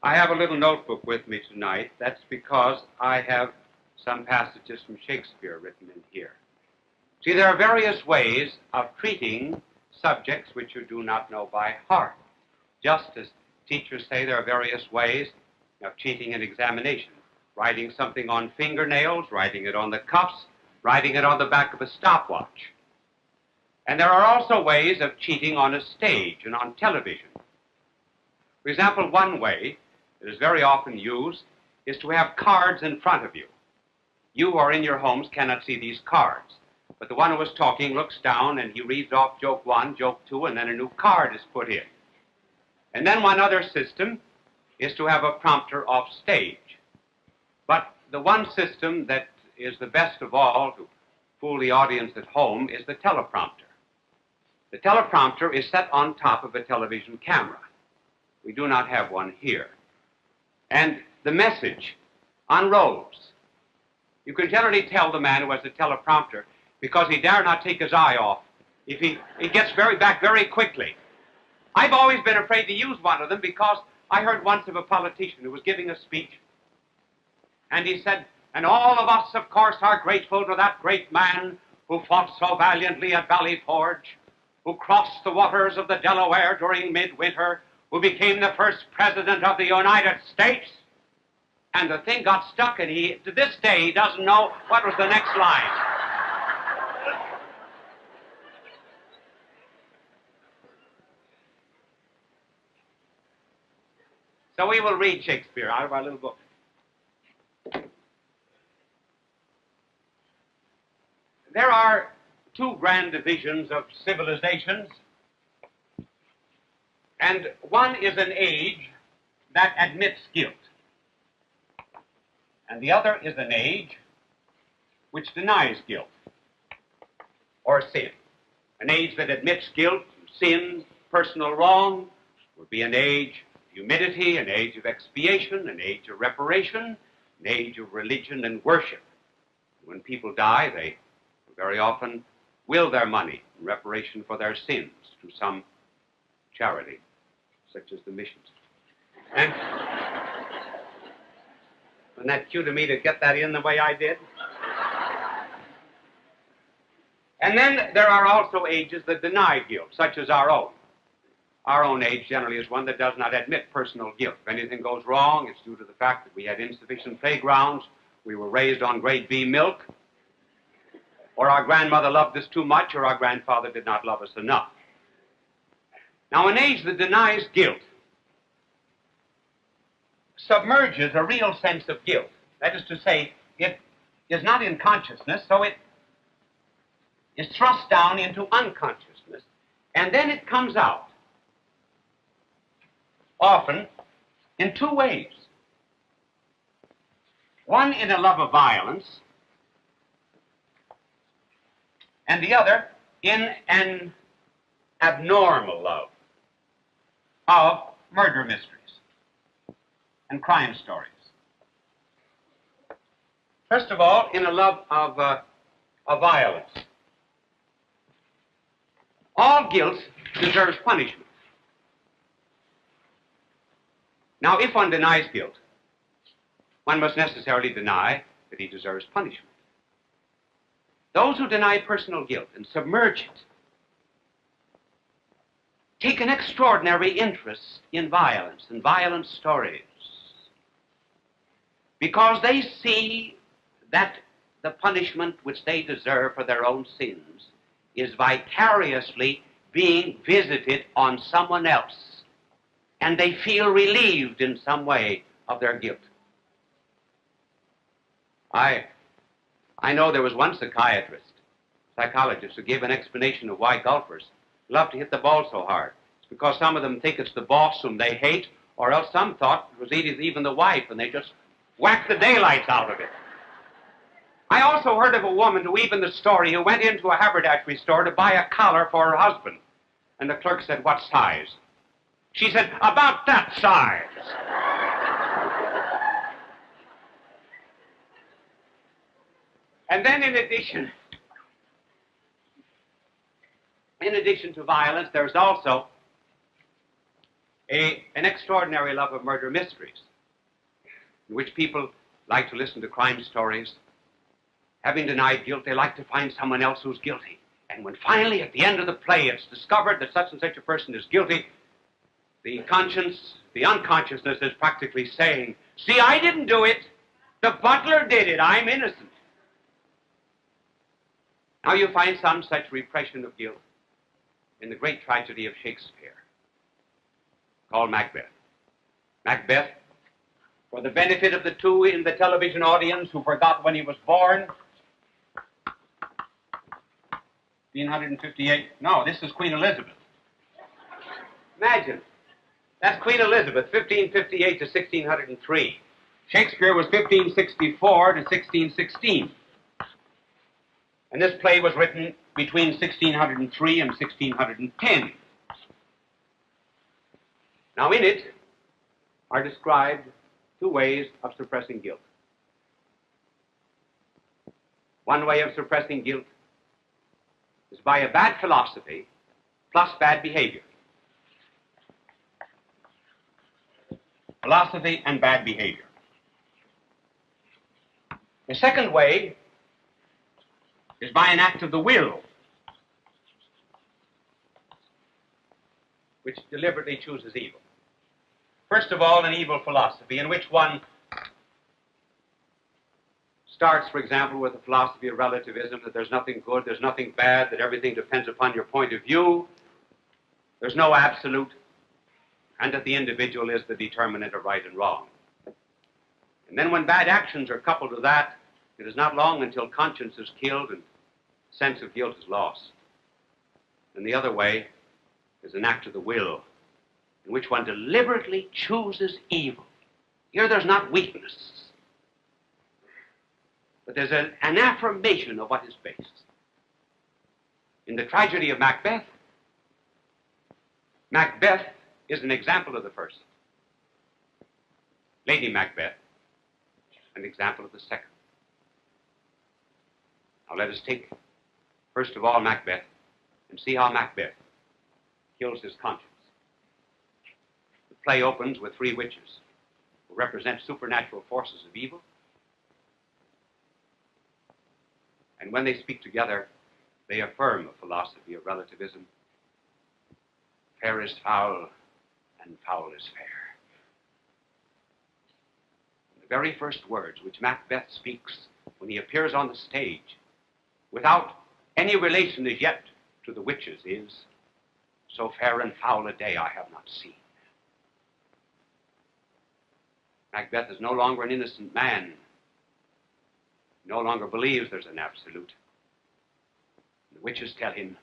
I have a little notebook with me tonight. That's because I have some passages from Shakespeare written in here. See, there are various ways of treating subjects which you do not know by heart. Just as teachers say there are various ways of cheating an examination. Writing something on fingernails, writing it on the cuffs, writing it on the back of a stopwatch. And there are also ways of cheating on a stage and on television. For example, one way that is very often used is to have cards in front of you. You or in your homes cannot see these cards, but the one who is talking looks down and he reads off joke 1, joke 2, and then a new card is put in. And then one other system is to have a prompter off stage. But the one system that is the best of all to fool the audience at home is the teleprompter. The teleprompter is set on top of a television camera. We do not have one here. And the message unrolls. You can generally tell the man who has the teleprompter because he dare not take his eye off. If he gets back very quickly. I've always been afraid to use one of them because I heard once of a politician who was giving a speech, and he said, and all of us, of course, are grateful to that great man who fought so valiantly at Valley Forge, who crossed the waters of the Delaware during midwinter, who became the first president of the United States. And the thing got stuck, and he, to this day, he doesn't know what was the next line. So we will read Shakespeare out of our little book. There are two grand divisions of civilizations, and one is an age that admits guilt, and the other is an age which denies guilt or sin. An age that admits guilt, sin, personal wrong would be an age of humility, an age of expiation, an age of reparation, an age of religion and worship. When people die, they very often will their money in reparation for their sins to some charity, such as the missions. And wasn't that cute of me to get that in the way I did? And then there are also ages that deny guilt, such as our own. Our own age generally is one that does not admit personal guilt. If anything goes wrong, it's due to the fact that we had insufficient playgrounds, we were raised on grade B milk, or our grandmother loved us too much, or our grandfather did not love us enough. Now, an age that denies guilt submerges a real sense of guilt. That is to say, it is not in consciousness, so it is thrust down into unconsciousness, and then it comes out, often in two ways. One in a love of violence, and the other in an abnormal love of murder mysteries and crime stories. First of all, in a love of violence. All guilt deserves punishment. Now, if one denies guilt, one must necessarily deny that he deserves punishment. Those who deny personal guilt and submerge it take an extraordinary interest in violence and violent stories because they see that the punishment which they deserve for their own sins is vicariously being visited on someone else, and they feel relieved in some way of their guilt. I know there was one psychologist, who gave an explanation of why golfers love to hit the ball so hard. It's because some of them think it's the boss whom they hate, or else some thought it was even the wife, and they just whack the daylights out of it. I also heard of a woman who even the story who went into a haberdashery store to buy a collar for her husband. And the clerk said, "What size?" She said, "About that size." And then in addition to violence, there's also an extraordinary love of murder mysteries, in which people like to listen to crime stories. Having denied guilt, they like to find someone else who's guilty. And when finally, at the end of the play, it's discovered that such and such a person is guilty, the conscience, the unconsciousness is practically saying, see, I didn't do it. The butler did it. I'm innocent. Now you find some such repression of guilt in the great tragedy of Shakespeare, called Macbeth. Macbeth, for the benefit of the two in the television audience who forgot when he was born, 1558. No, this is Queen Elizabeth. Imagine. That's Queen Elizabeth, 1558 to 1603. Shakespeare was 1564 to 1616. And this play was written between 1603 and 1610. Now in it are described two ways of suppressing guilt. One way of suppressing guilt is by a bad philosophy plus bad behavior. Philosophy and bad behavior. The second way is by an act of the will, which deliberately chooses evil. First of all, an evil philosophy in which one starts, for example, with the philosophy of relativism, that there's nothing good, there's nothing bad, that everything depends upon your point of view, there's no absolute, and that the individual is the determinant of right and wrong. And then when bad actions are coupled with that, it is not long until conscience is killed and sense of guilt is lost. And the other way is an act of the will, in which one deliberately chooses evil. Here there's not weakness, but there's an affirmation of what is base. In the tragedy of Macbeth, Macbeth is an example of the first. Lady Macbeth, an example of the second. Now let us take, first of all, Macbeth, and see how Macbeth kills his conscience. The play opens with three witches who represent supernatural forces of evil. And when they speak together, they affirm a philosophy of relativism. Fair is foul, and foul is fair. The very first words which Macbeth speaks when he appears on the stage, without any relation as yet to the witches, is, so fair and foul a day I have not seen. Macbeth is no longer an innocent man. He no longer believes there's an absolute. The witches tell him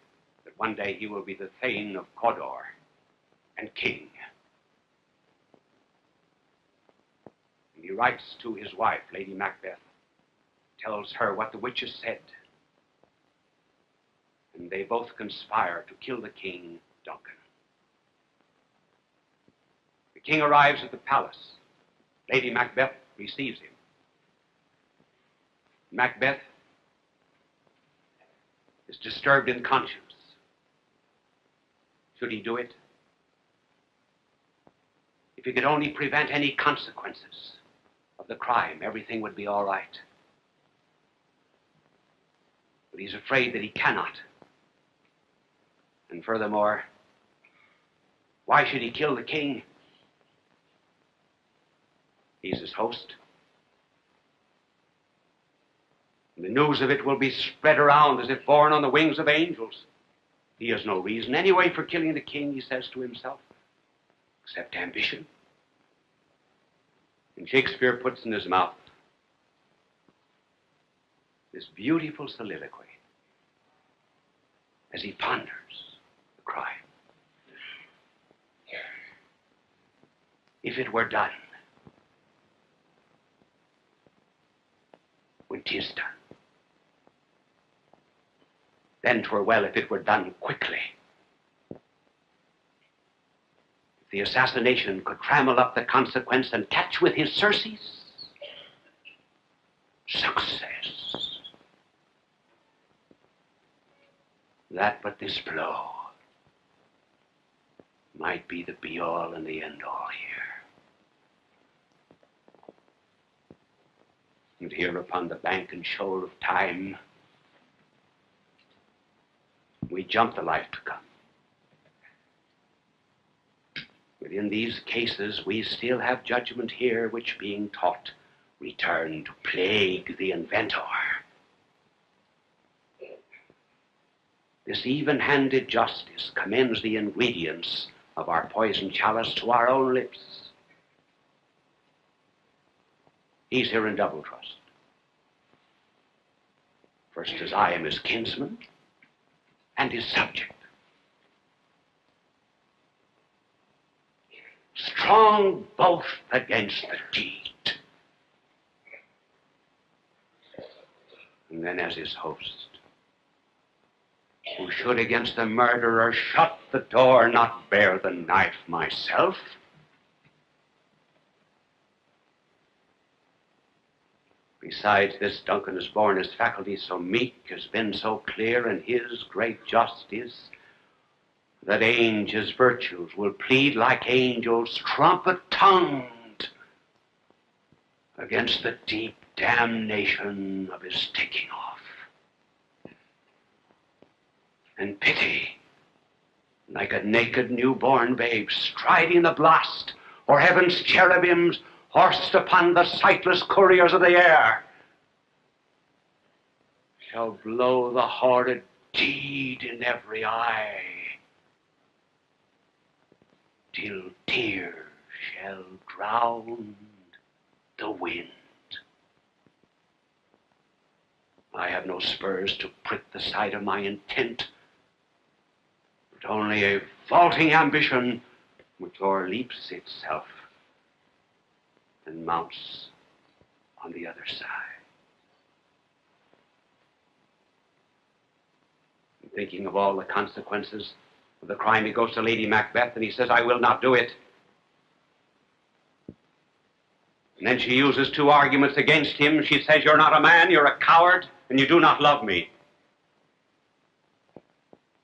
that one day he will be the Thane of Cawdor and king. And he writes to his wife, Lady Macbeth, tells her what the witches said. And they both conspire to kill the king, Duncan. The king arrives at the palace. Lady Macbeth receives him. Macbeth is disturbed in conscience. Should he do it? If he could only prevent any consequences of the crime, everything would be all right. But he's afraid that he cannot. And furthermore, why should he kill the king? He's his host. And the news of it will be spread around as if borne on the wings of angels. He has no reason anyway for killing the king, he says to himself, except ambition. And Shakespeare puts in his mouth this beautiful soliloquy as he ponders the crime. If it were done when 'tis done, then 'twere well if it were done quickly. If the assassination could trammel up the consequence and catch with his surcease, success. That but this blow might be the be-all and the end-all here. And here upon the bank and shoal of time, we jump the life to come. Within these cases, we still have judgment here, which being taught, return to plague the inventor. This even-handed justice commends the ingredients of our poison chalice to our own lips. He's here in double trust. First, as I am his kinsman and his subject. Strong both against the deed. And then as his host, who should against the murderer shut the door, not bear the knife myself. Besides this, Duncan is born his faculties so meek, has been so clear in his great justice, that his virtues will plead like angels, trumpet-tongued, against the deep damnation of his taking off. And pity, like a naked newborn babe striding the blast, or heaven's cherubims horsed upon the sightless couriers of the air, shall blow the horrid deed in every eye, till tears shall drown the wind. I have no spurs to prick the side of my intent, but only a vaulting ambition which o'erleaps itself and mounts on the other side. And thinking of all the consequences of the crime, he goes to Lady Macbeth and he says, I will not do it. And then she uses two arguments against him. She says, you're not a man, you're a coward, and you do not love me.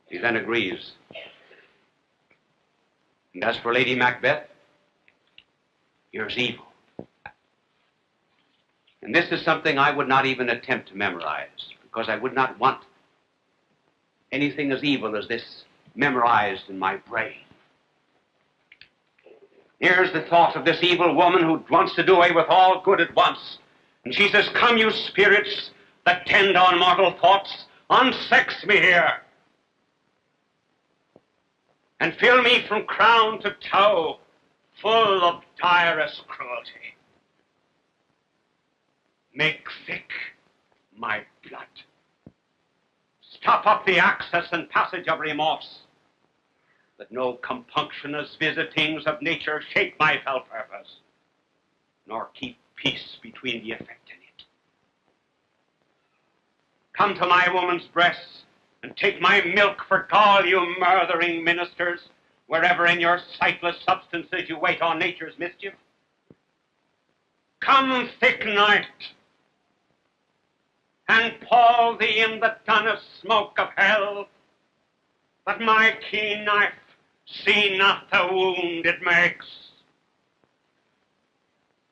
He then agrees. And as for Lady Macbeth, here's evil. And this is something I would not even attempt to memorize, because I would not want anything as evil as this memorized in my brain. Here's the thought of this evil woman who wants to do away with all good at once. And she says, come, you spirits that tend on mortal thoughts, unsex me here, and fill me from crown to toe full of direst cruelty. Make thick my blood. Stop up the access and passage of remorse, that no compunctious visitings of nature shape my fell purpose, nor keep peace between the effect and it. Come to my woman's breasts, and take my milk for gall, you murthering ministers, wherever in your sightless substances you wait on nature's mischief. Come, thick night, and pall thee in the dunnest smoke of hell, that my keen knife see not the wound it makes,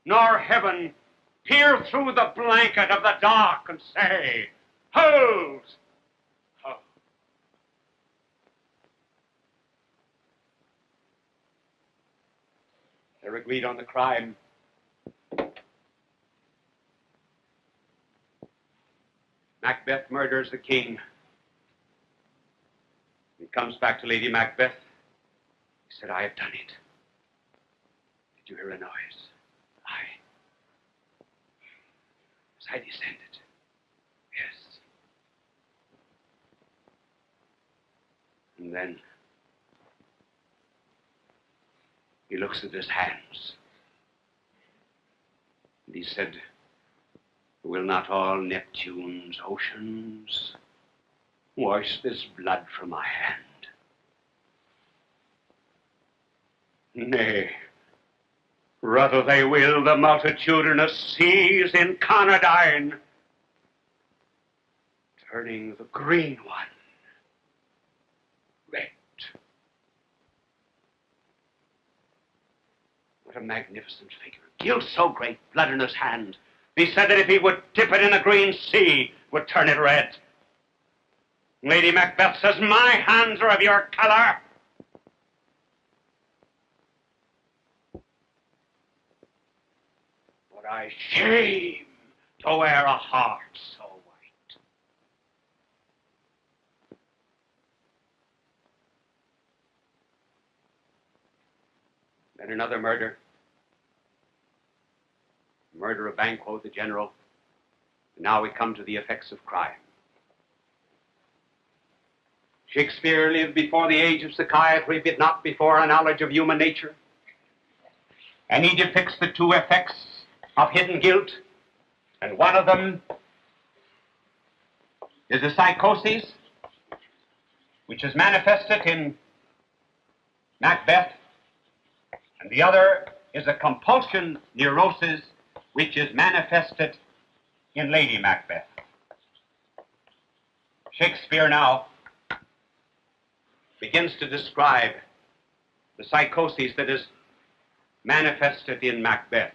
nor heaven peer through the blanket of the dark and say, hold! Hold. They're agreed on the crime. Macbeth murders the king. He comes back to Lady Macbeth. He said, I have done it. Did you hear a noise? Aye. As I descended. Yes. And then he looks at his hands. And he said, will not all Neptune's oceans wash this blood from my hand? Nay, rather they will the multitudinous seas in Conadine, turning the green one red. a magnificent figure. Guilt so great, blood in his hand. He said that if he would dip it in the green sea, would turn it red. Lady Macbeth says, my hands are of your color. But I shame to wear a heart so white. Then another murder. Murder of Banquo, the general. And now we come to the effects of crime. Shakespeare lived before the age of psychiatry, but not before a knowledge of human nature. And he depicts the two effects of hidden guilt. And one of them is a psychosis, which is manifested in Macbeth. And the other is a compulsion neurosis, which is manifested in Lady Macbeth. Shakespeare now begins to describe the psychosis that is manifested in Macbeth.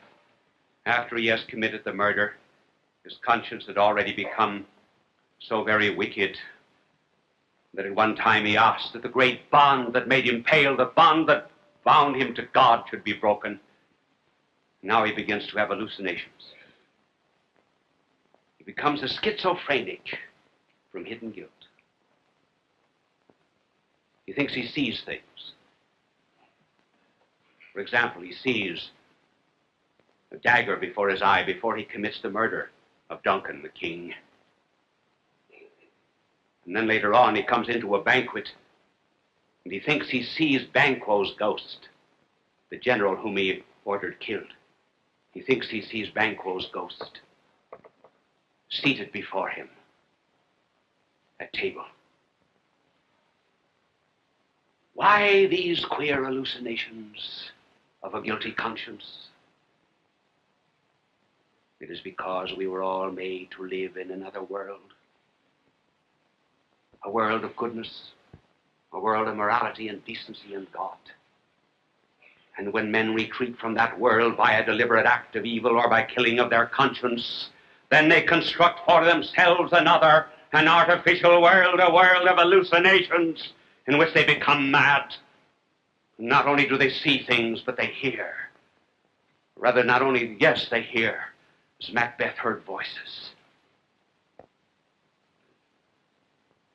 After he has committed the murder, his conscience had already become so very wicked that at one time he asked that the great bond that made him pale, the bond that bound him to God, should be broken. Now he begins to have hallucinations. He becomes a schizophrenic from hidden guilt. He thinks he sees things. For example, he sees a dagger before his eye before he commits the murder of Duncan, the king. And then later on, he comes into a banquet, and he thinks he sees Banquo's ghost, the general whom he ordered killed. He thinks he sees Banquo's ghost seated before him at table. Why these queer hallucinations of a guilty conscience? It is because we were all made to live in another world. A world of goodness, a world of morality and decency and God. And when men retreat from that world by a deliberate act of evil or by killing of their conscience, then they construct for themselves another, an artificial world, a world of hallucinations in which they become mad. Not only do they see things, but they hear. Rather, not only, yes, they hear, as Macbeth heard voices.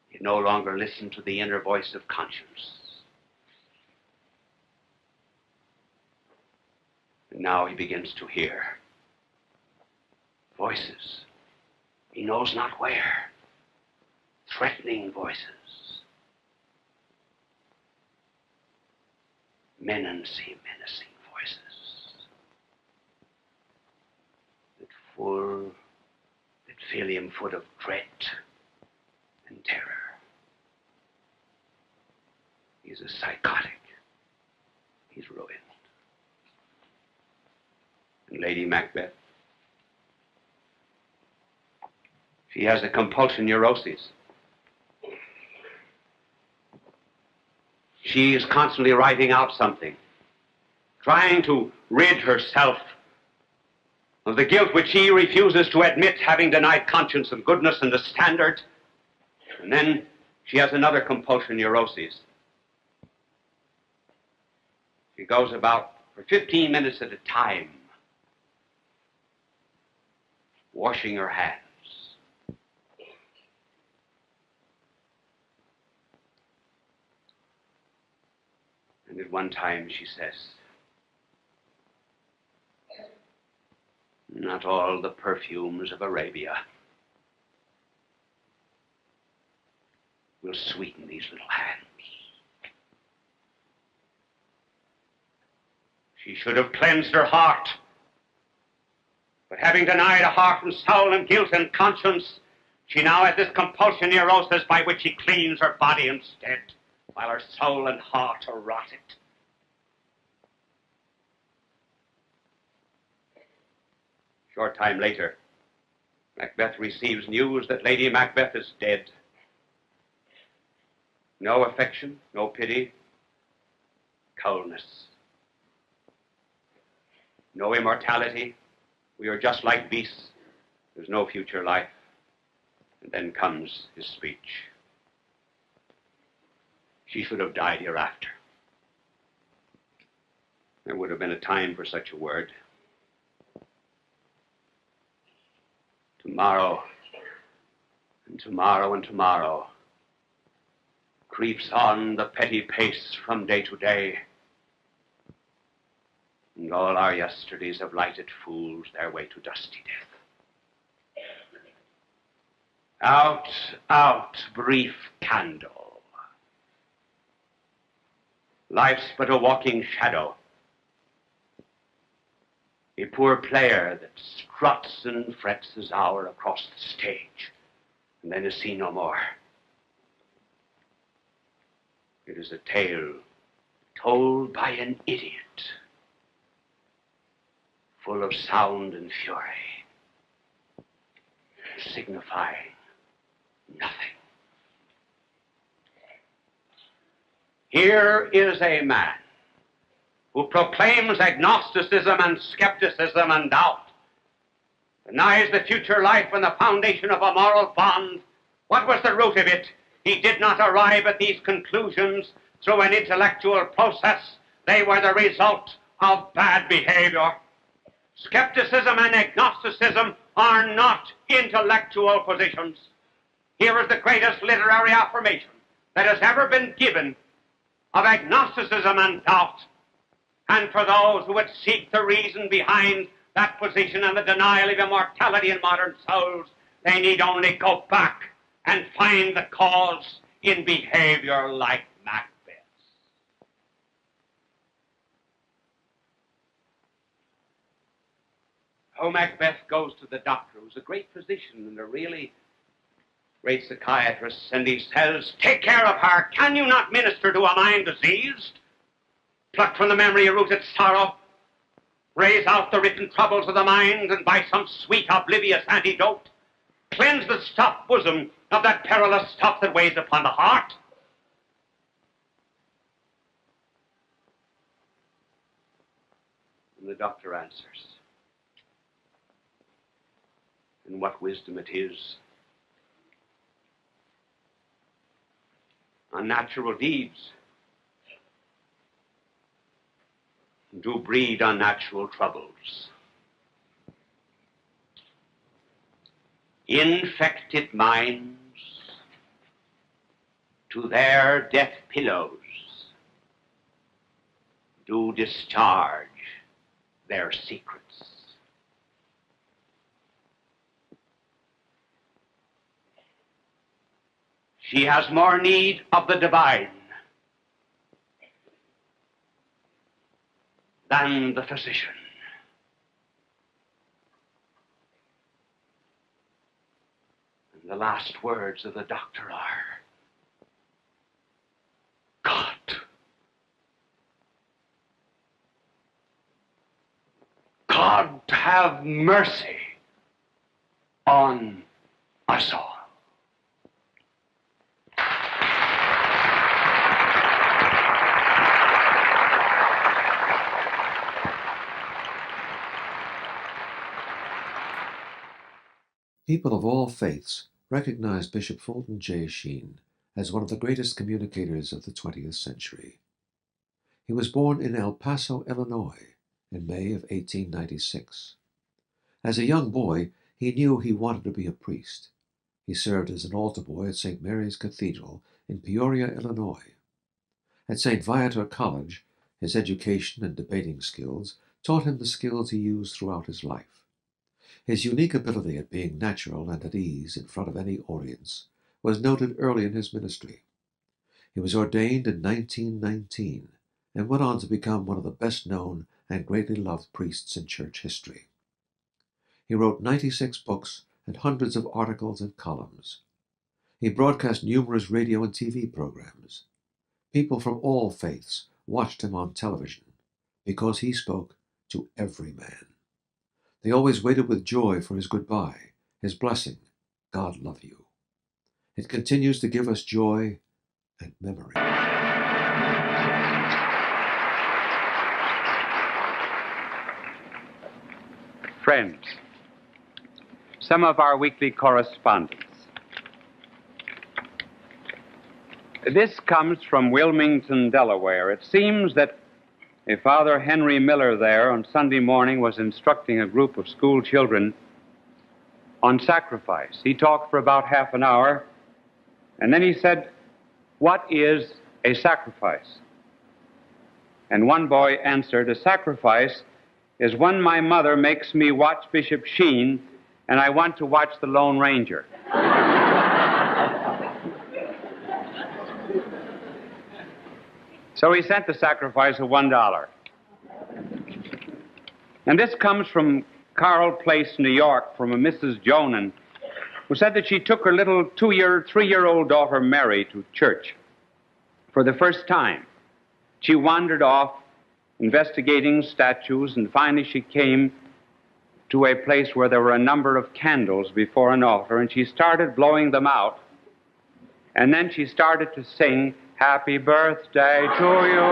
He no longer listened to the inner voice of conscience. And now he begins to hear voices. He knows not where. Threatening voices. Menacing voices. That fill him full of dread and terror. He's a psychotic. He's ruined. And Lady Macbeth, she has a compulsion neurosis. She is constantly writing out something, trying to rid herself of the guilt which she refuses to admit, having denied conscience and goodness and the standard. And then she has another compulsion neurosis. She goes about for 15 minutes at a time, washing her hands. And at one time she says, not all the perfumes of Arabia will sweeten these little hands. She should have cleansed her heart. But having denied a heart and soul and guilt and conscience, she now has this compulsion neurosis by which she cleans her body instead, while her soul and heart are rotted. Short time later, Macbeth receives news that Lady Macbeth is dead. No affection, no pity, coldness. no immortality. We are just like beasts. There's no future life. And then comes his speech. She should have died hereafter. There would have been a time for such a word. Tomorrow, and tomorrow, and tomorrow creeps on the petty pace from day to day. And all our yesterdays have lighted fools their way to dusty death. Out, out, brief candle. Life's but a walking shadow. A poor player that struts and frets his hour across the stage, and then is seen no more. It is a tale told by an idiot, full of sound and fury, signifying nothing. Here is a man who proclaims agnosticism and skepticism and doubt, denies the future life and the foundation of a moral bond. What was the root of it? He did not arrive at these conclusions through an intellectual process. They were the result of bad behavior. Skepticism and agnosticism are not intellectual positions. Here is the greatest literary affirmation that has ever been given of agnosticism and doubt. And for those who would seek the reason behind that position and the denial of immortality in modern souls, they need only go back and find the cause in behavior like Macbeth's. Oh, Macbeth goes to the doctor, who's a great physician and a really great psychiatrist, and he says, "Take care of her. Can you not minister to a mind diseased? Pluck from the memory a rooted sorrow, raise out the written troubles of the mind, and by some sweet oblivious antidote, cleanse the stopped bosom of that perilous stuff that weighs upon the heart." And the doctor answers, and what wisdom it is. Unnatural deeds do breed unnatural troubles. Infected minds to their death pillows do discharge their secrets. She has more need of the divine than the physician. And the last words of the doctor are, God have mercy on us all. People of all faiths recognize Bishop Fulton J.Sheen as one of the greatest communicators of the 20th century. He was born in El Paso, Illinois, in May of 1896. As a young boy, he knew he wanted to be a priest. He served as an altar boy at St. Mary's Cathedral in Peoria, Illinois. At St. Viator College, his education and debating skills taught him the skills he used throughout his life. His unique ability at being natural and at ease in front of any audience was noted early in his ministry. He was ordained in 1919 and went on to become one of the best-known and greatly loved priests in church history. He wrote 96 books and hundreds of articles and columns. He broadcast numerous radio and TV programs. People from all faiths watched him on television because he spoke to every man. They always waited with joy for his goodbye, his blessing, "God love you." It continues to give us joy and memory. Friends, some of our weekly correspondence. This comes from Wilmington, Delaware. It seems that a Father Henry Miller there on Sunday morning was instructing a group of school children on sacrifice. He talked for about half an hour, and then he said, "What is a sacrifice?" And one boy answered, "A sacrifice is when my mother makes me watch Bishop Sheen and I want to watch the Lone Ranger." So he sent the sacrifice of $1. And this comes from Carroll Place, New York, from a Mrs. Jonan, who said that she took her little 3-year-old daughter Mary to church for the first time. She wandered off investigating statues, and finally she came to a place where there were a number of candles before an altar, and she started blowing them out. And then she started to sing, "Happy birthday to you."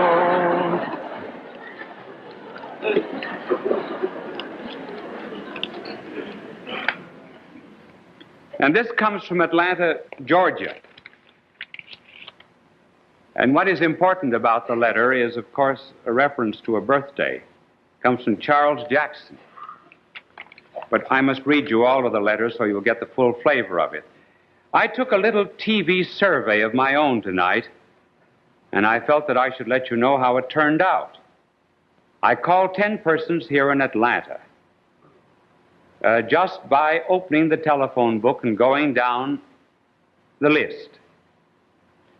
And this comes from Atlanta, Georgia. And what is important about the letter is, of course, a reference to a birthday. It comes from Charles Jackson. But I must read you all of the letters so you'll get the full flavor of it. I took a little TV survey of my own tonight, and I felt that I should let you know how it turned out. I called 10 persons here in Atlanta. Just by opening the telephone book and going down the list.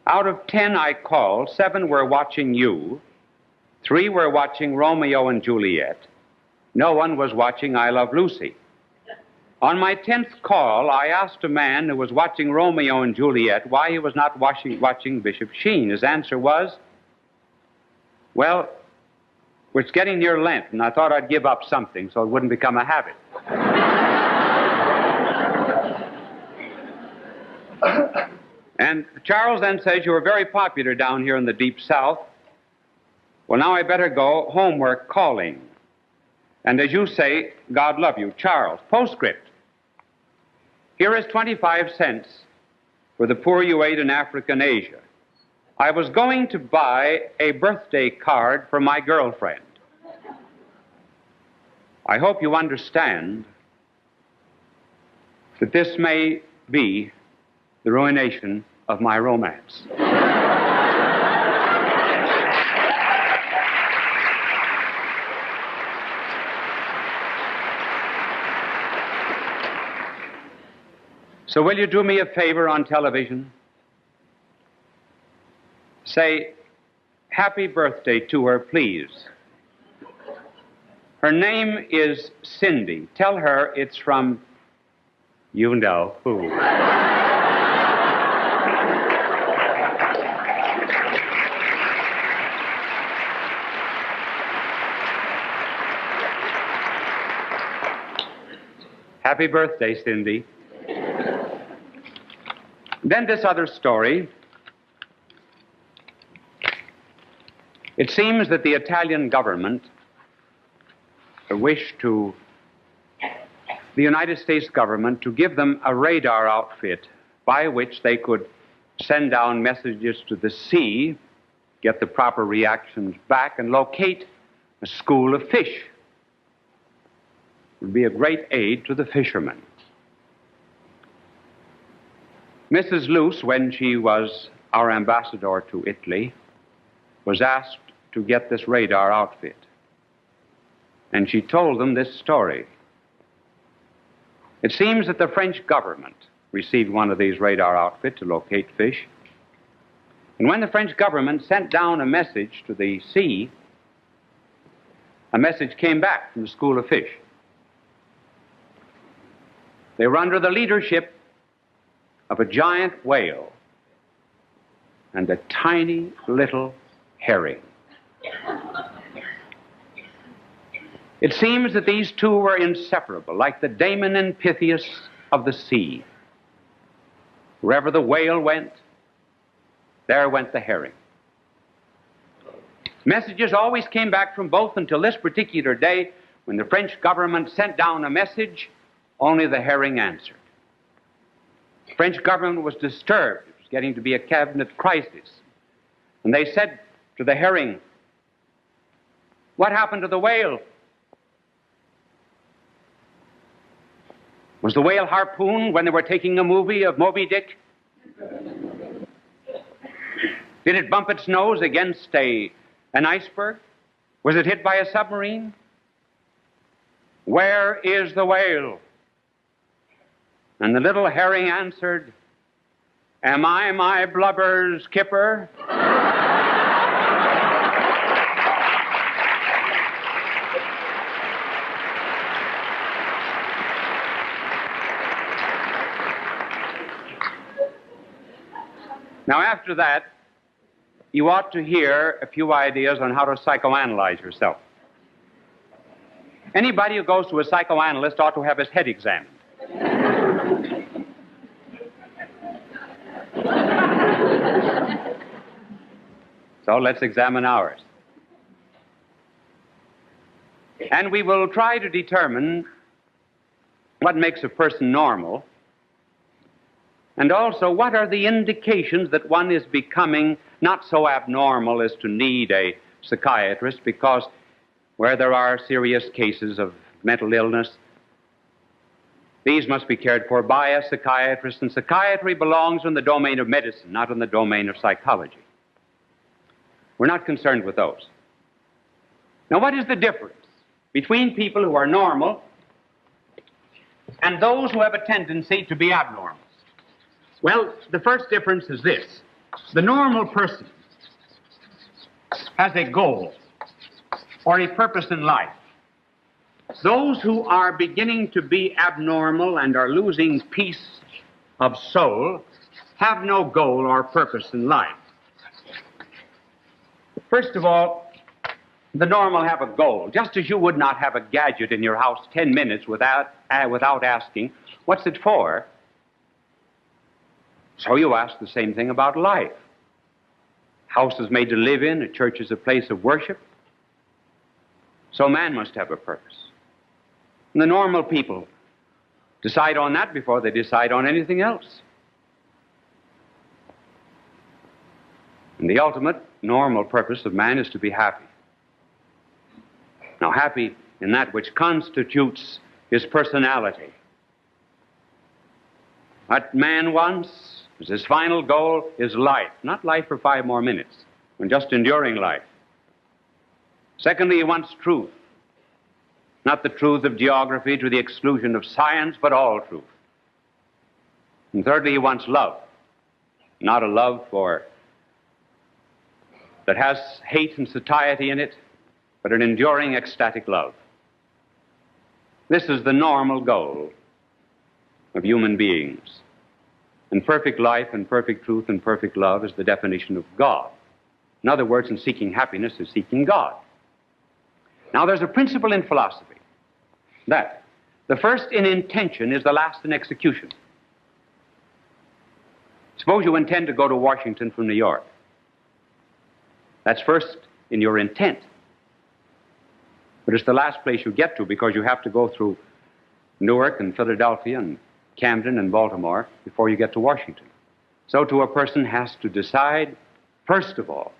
Out of 10 I called, 7 were watching you, 3 were watching Romeo and Juliet. No one was watching I Love Lucy. On my 10th call, I asked a man who was watching Romeo and Juliet why he was not watching Bishop Sheen. His answer was, "Well, it's getting near Lent, and I thought I'd give up something so it wouldn't become a habit." And Charles then says, "You were very popular down here in the Deep South. Well, now I better go. Homework calling. And as you say, God love you. Charles." Postscript. Here is 25 cents for the poor you ate in Africa and Asia. I was going to buy a birthday card for my girlfriend. I hope you understand that this may be the ruination of my romance. So will you do me a favor on television? Say, "Happy birthday" to her, please. Her name is Cindy. Tell her it's from you know who. Happy birthday, Cindy. Then this other story. It seems that the Italian government wished the United States government to give them a radar outfit by which they could send down messages to the sea, get the proper reactions back, and locate a school of fish. It would be a great aid to the fishermen. Mrs. Luce, when she was our ambassador to Italy, was asked to get this radar outfit. And she told them this story. It seems that the French government received one of these radar outfits to locate fish. And when the French government sent down a message to the sea, a message came back from the school of fish. They were under the leadership of a giant whale and a tiny little herring. It seems that these two were inseparable, like the Damon and Pythias of the sea. Wherever the whale went, there went the herring. Messages always came back from both until this particular day when the French government sent down a message, only the herring answered. The French government was disturbed. It was getting to be a cabinet crisis. And they said to the herring, "What happened to the whale? Was the whale harpooned when they were taking a movie of Moby Dick? Did it bump its nose against an iceberg? Was it hit by a submarine? Where is the whale?" And the little herring answered, "Am I my blubber's kipper?" Now, after that, you ought to hear a few ideas on how to psychoanalyze yourself. Anybody who goes to a psychoanalyst ought to have his head examined. So let's examine ours. And we will try to determine what makes a person normal, and also what are the indications that one is becoming not so abnormal as to need a psychiatrist, because where there are serious cases of mental illness, these must be cared for by a psychiatrist, and psychiatry belongs in the domain of medicine, not in the domain of psychology. We're not concerned with those. Now, what is the difference between people who are normal and those who have a tendency to be abnormal? Well, the first difference is this. The normal person has a goal or a purpose in life. Those who are beginning to be abnormal and are losing peace of soul have no goal or purpose in life. First of all, the normal have a goal. Just as you would not have a gadget in your house 10 minutes without asking, "What's it for?" So you ask the same thing about life. House is made to live in, a church is a place of worship. So man must have a purpose. And the normal people decide on that before they decide on anything else. And the ultimate normal purpose of man is to be happy. Now, happy in that which constitutes his personality. What man wants as his final goal is life, not life for 5 more minutes, and just enduring life. Secondly, he wants truth, not the truth of geography to the exclusion of science, but all truth. And thirdly, he wants love, not a love that has hate and satiety in it, but an enduring ecstatic love. This is the normal goal of human beings. And perfect life and perfect truth and perfect love is the definition of God. In other words, in seeking happiness is seeking God. Now, there's a principle in philosophy that the first in intention is the last in execution. Suppose you intend to go to Washington from New York. That's first in your intent. But it's the last place you get to, because you have to go through Newark and Philadelphia and Camden and Baltimore before you get to Washington. So too a person has to decide, first of all,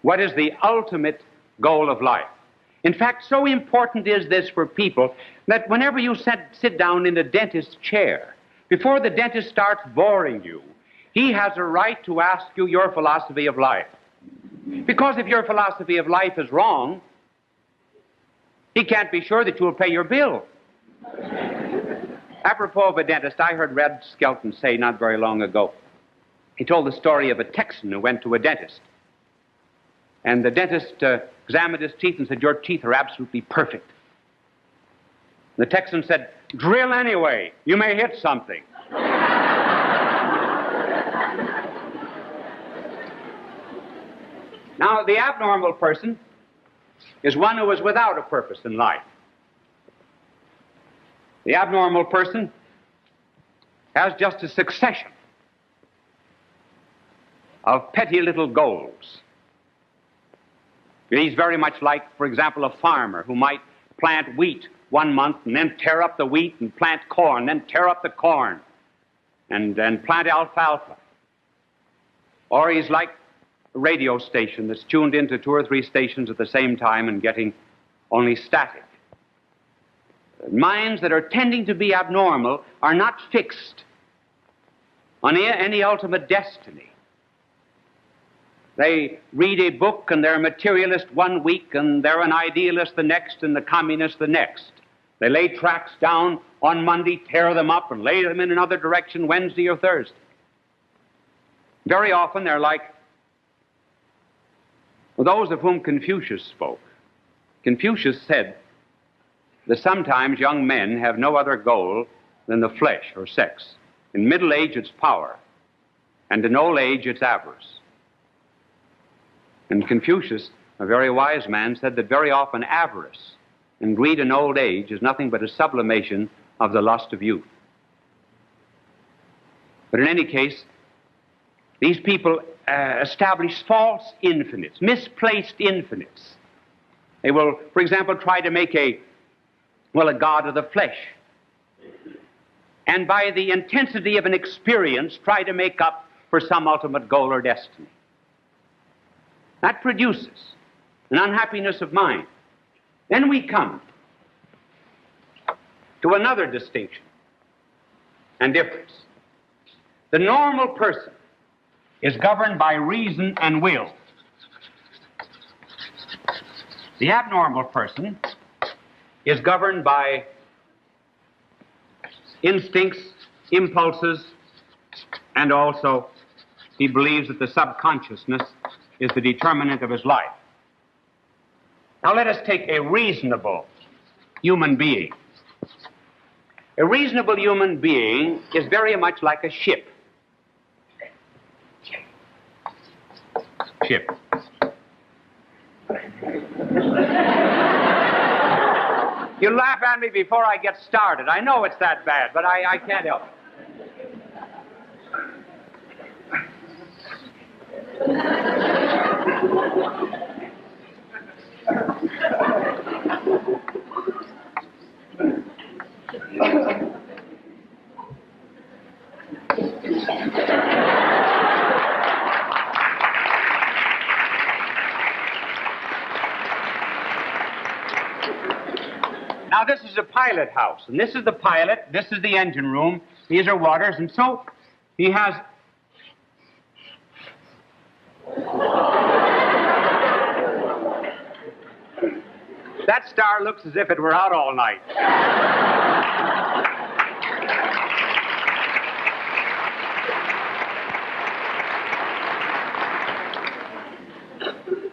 what is the ultimate goal of life. In fact, so important is this for people that whenever you sit down in a dentist's chair, before the dentist starts boring you, he has a right to ask you your philosophy of life. Because if your philosophy of life is wrong, he can't be sure that you will pay your bill. Apropos of a dentist, I heard Red Skelton say not very long ago, he told the story of a Texan who went to a dentist. And the dentist examined his teeth and said, "Your teeth are absolutely perfect." The Texan said, "Drill anyway. You may hit something." Now, the abnormal person is one who is without a purpose in life. The abnormal person has just a succession of petty little goals. He's very much like, for example, a farmer who might plant wheat one month and then tear up the wheat and plant corn, then tear up the corn and plant alfalfa. Or he's like a radio station that's tuned into 2 or 3 stations at the same time and getting only static. Minds that are tending to be abnormal are not fixed on any ultimate destiny. They read a book and they're a materialist one week and they're an idealist the next and the communist the next. They lay tracks down on Monday, tear them up, and lay them in another direction Wednesday or Thursday. Very often they're like those of whom Confucius spoke. Confucius said that sometimes young men have no other goal than the flesh or sex. In middle age it's power, and in old age it's avarice. And Confucius, a very wise man, said that very often avarice and greed in old age is nothing but a sublimation of the lust of youth. But in any case, these people establish false infinites, misplaced infinites. They will, for example, try to make a god of the flesh. And by the intensity of an experience, try to make up for some ultimate goal or destiny. That produces an unhappiness of mind. Then we come to another distinction and difference. The normal person is governed by reason and will. The abnormal person is governed by instincts, impulses, and also he believes that the subconsciousness is the determinant of his life. Now let us take a reasonable human being. A reasonable human being is very much like a ship. Ship. You laugh at me before I get started. I know it's that bad, but I can't help it. Now, this is a pilot house, and this is the pilot, this is the engine room, these are waters, and so he has... That star looks as if it were out all night.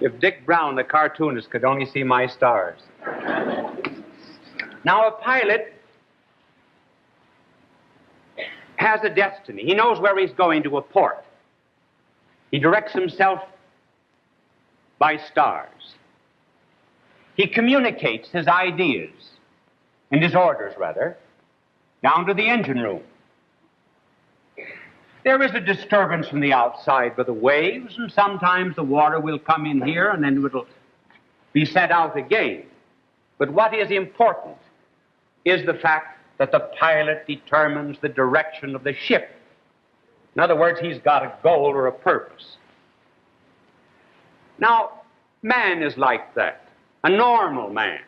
If Dick Brown, the cartoonist, could only see my stars. Now, a pilot has a destiny. He knows where he's going to a port. He directs himself by stars. He communicates his ideas, and his orders, rather, down to the engine room. There is a disturbance from the outside by the waves, and sometimes the water will come in here, and then it will be sent out again. But what is important is the fact that the pilot determines the direction of the ship. In other words, he's got a goal or a purpose. Now, man is like that, a normal man.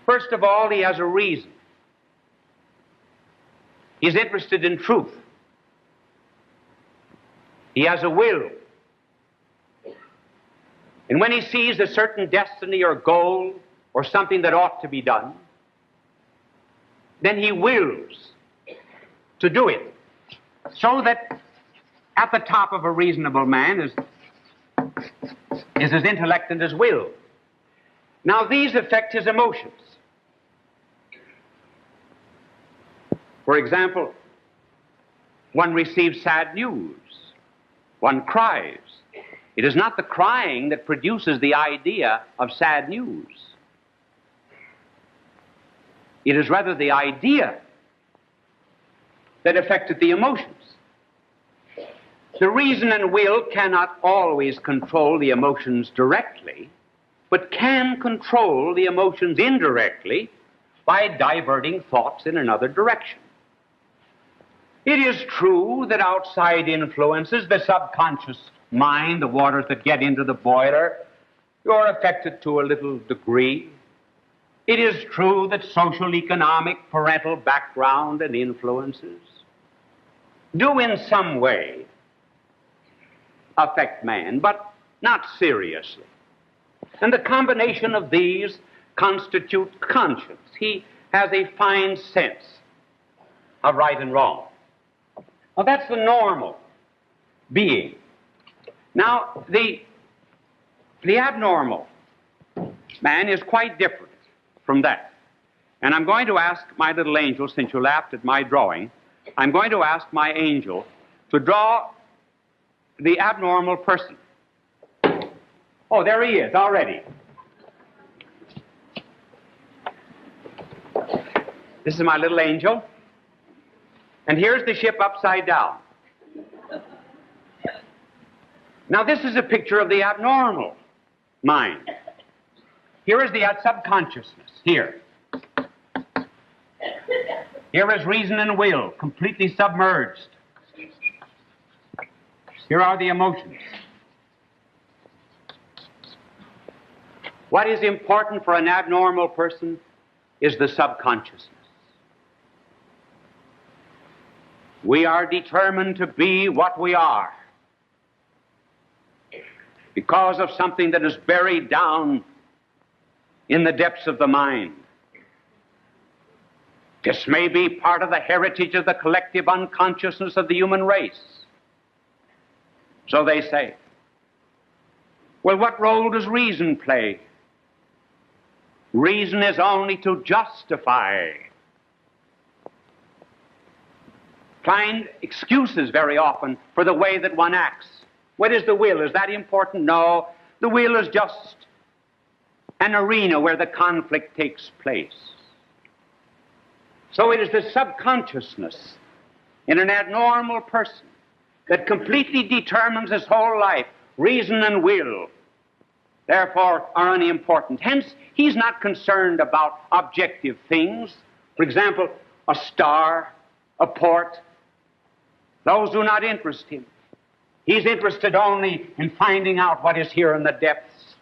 First of all, he has a reason. He's interested in truth. He has a will. And when he sees a certain destiny or goal or something that ought to be done, then he wills to do it. So that at the top of a reasonable man is his intellect and his will. Now these affect his emotions. For example, one receives sad news. One cries. It is not the crying that produces the idea of sad news. It is rather the idea that affected the emotions. The reason and will cannot always control the emotions directly, but can control the emotions indirectly by diverting thoughts in another direction. It is true that outside influences, the subconscious mind, the waters that get into the boiler, you're affected to a little degree. It is true that social, economic, parental background and influences do in some way affect man, but not seriously. And the combination of these constitutes conscience. He has a fine sense of right and wrong. Well, that's the normal being. Now, the abnormal man is quite different from that. And I'm going to ask my little angel, since you laughed at my drawing, I'm going to ask my angel to draw the abnormal person. Oh, there he is already. This is my little angel. And here's the ship upside down. Now, this is a picture of the abnormal mind. Here is the subconsciousness. Here. Here is reason and will, completely submerged. Here are the emotions. What is important for an abnormal person is the subconsciousness. We are determined to be what we are because of something that is buried down in the depths of the mind. This may be part of the heritage of the collective unconsciousness of the human race. So they say. Well, what role does reason play? Reason is only to justify. Find excuses very often for the way that one acts. What is the will? Is that important? No. The will is just an arena where the conflict takes place. So it is the subconsciousness in an abnormal person that completely determines his whole life. Reason and will, therefore, are unimportant. Hence, he's not concerned about objective things. For example, a star, a port. Those do not interest him. He's interested only in finding out what is here in the depths.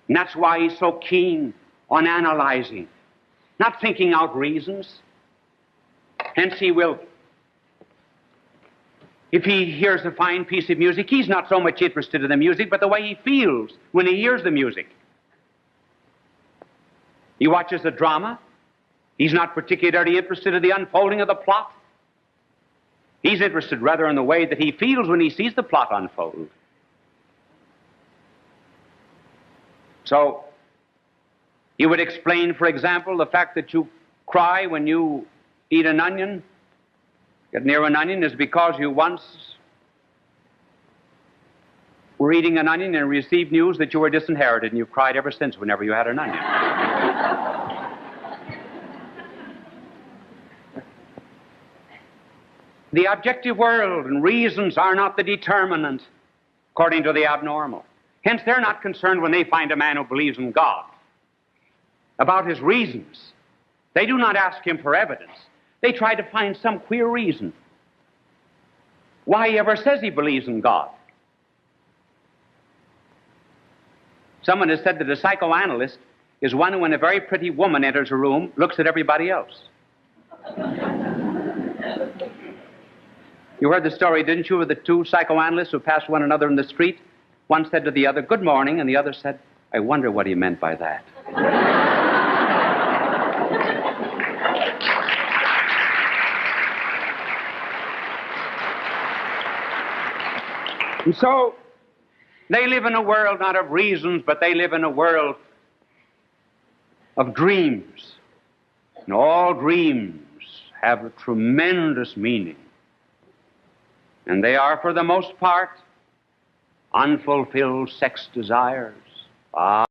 And that's why he's so keen on analyzing, not thinking out reasons. Hence he will, if he hears a fine piece of music, he's not so much interested in the music, but the way he feels when he hears the music. He watches a drama. He's not particularly interested in the unfolding of the plot. He's interested rather in the way that he feels when he sees the plot unfold. So, you would explain, for example, the fact that you cry when you eat an onion, get near an onion, is because you once were eating an onion and received news that you were disinherited, and you've cried ever since whenever you had an onion. The objective world and reasons are not the determinant, according to the abnormal. Hence, they're not concerned when they find a man who believes in God about his reasons. They do not ask him for evidence. They try to find some queer reason why he ever says he believes in God. Someone has said that a psychoanalyst is one who, when a very pretty woman enters a room, looks at everybody else. You heard the story, didn't you, of the two psychoanalysts who passed one another in the street? One said to the other, "Good morning," and the other said, "I wonder what he meant by that." And so, they live in a world not of reasons, but they live in a world of dreams. And all dreams have a tremendous meaning. And they are, for the most part, unfulfilled sex desires. Ah.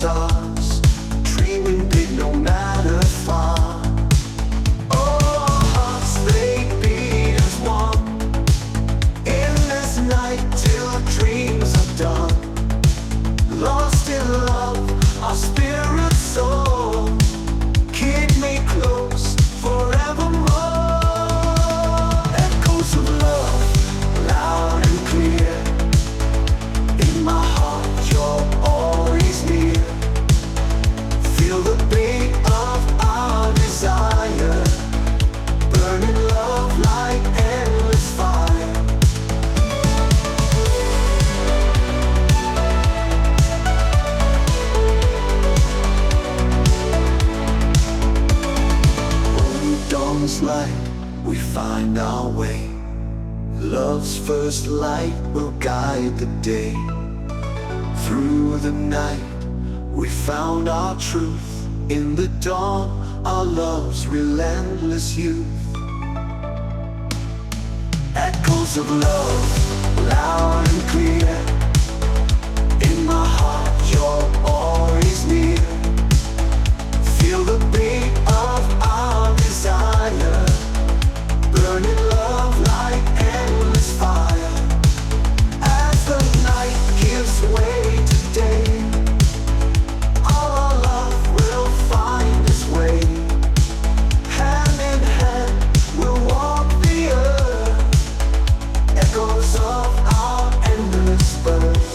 stars, dreaming big no matter far. Oh, our hearts, they beat as one in this night till dreams are done. Lost in love, our spirits soar. Keep me close forevermore. Echoes of love, loud and clear. In my heart, you're always near. Feel the beat of our desire, burning love like endless fire. When dawn's light, we find our way. Love's first light will guide the day. Through the night, we found our truth. In the dawn, our love's relentless youth. Echoes of love, loud and clear. In my heart, you're always near. Feel the beat of our desire, burning love like endless fire. As the night gives way to day, all our love will find its way. Hand in hand, we'll walk the earth. Echoes of our endless birth.